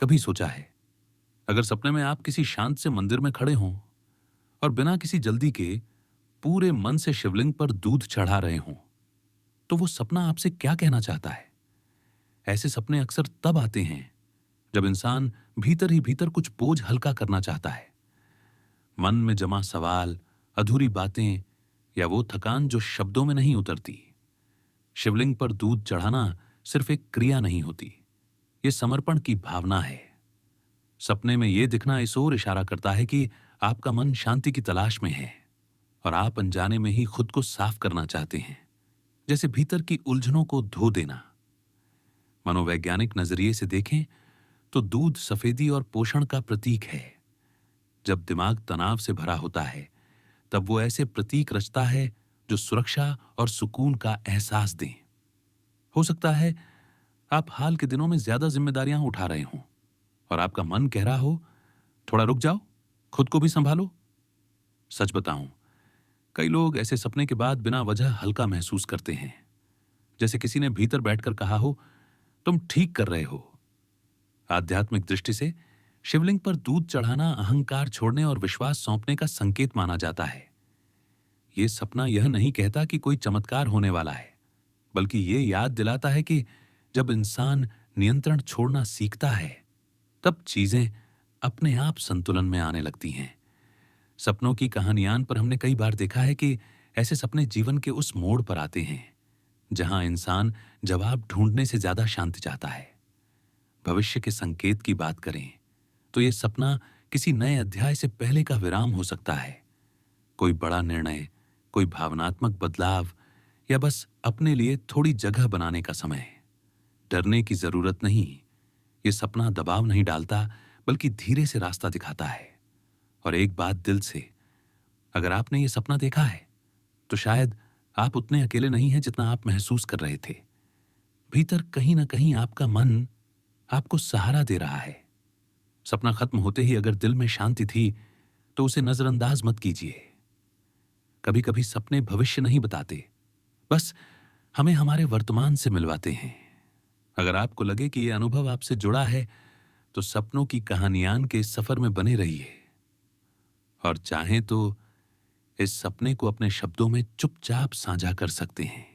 कभी सोचा है, अगर सपने में आप किसी शांत से मंदिर में खड़े हों और बिना किसी जल्दी के पूरे मन से शिवलिंग पर दूध चढ़ा रहे हों, तो वो सपना आपसे क्या कहना चाहता है? ऐसे सपने अक्सर तब आते हैं जब इंसान भीतर ही भीतर कुछ बोझ हल्का करना चाहता है। मन में जमा सवाल, अधूरी बातें या वो थकान जो शब्दों में नहीं उतरती। शिवलिंग पर दूध चढ़ाना सिर्फ एक क्रिया नहीं होती, ये समर्पण की भावना है। सपने में ये दिखना इस ओर इशारा करता है कि आपका मन शांति की तलाश में है और आप अनजाने में ही खुद को साफ करना चाहते हैं, जैसे भीतर की उलझनों को धो देना। मनोवैज्ञानिक नजरिए से देखें तो दूध सफेदी और पोषण का प्रतीक है। जब दिमाग तनाव से भरा होता है, तब वो ऐसे प्रतीक रचता है जो सुरक्षा और सुकून का एहसास दें। हो सकता है आप हाल के दिनों में ज्यादा जिम्मेदारियां उठा रहे हों और आपका मन कह रहा हो, थोड़ा रुक जाओ, खुद को भी संभालो। सच बताऊं, कई लोग ऐसे सपने के बाद बिना वजह हल्का महसूस करते हैं, जैसे किसी ने भीतर बैठकर कहा हो, तुम ठीक कर रहे हो। आध्यात्मिक दृष्टि से शिवलिंग पर दूध चढ़ाना अहंकार छोड़ने और विश्वास सौंपने का संकेत माना जाता है। यह सपना यह नहीं कहता कि कोई चमत्कार होने वाला है, बल्कि यह याद दिलाता है कि जब इंसान नियंत्रण छोड़ना सीखता है, तब चीजें अपने आप संतुलन में आने लगती हैं। सपनों की कहानियां पर हमने कई बार देखा है कि ऐसे सपने जीवन के उस मोड़ पर आते हैं जहां इंसान जवाब ढूंढने से ज्यादा शांति चाहता है। भविष्य के संकेत की बात करें तो यह सपना किसी नए अध्याय से पहले का विराम हो सकता है। कोई बड़ा निर्णय, कोई भावनात्मक बदलाव या बस अपने लिए थोड़ी जगह बनाने का समय। डरने की जरूरत नहीं, यह सपना दबाव नहीं डालता, बल्कि धीरे से रास्ता दिखाता है। और एक बात दिल से, अगर आपने यह सपना देखा है तो शायद आप उतने अकेले नहीं हैं जितना आप महसूस कर रहे थे। भीतर कहीं ना कहीं आपका मन आपको सहारा दे रहा है। सपना खत्म होते ही अगर दिल में शांति थी तो उसे नजरअंदाज मत कीजिए। कभी कभी सपने भविष्य नहीं बताते, बस हमें हमारे वर्तमान से मिलवाते हैं। अगर आपको लगे कि यह अनुभव आपसे जुड़ा है तो सपनों की कहानियां के इस सफर में बने रहिए और चाहें तो इस सपने को अपने शब्दों में चुपचाप साझा कर सकते हैं।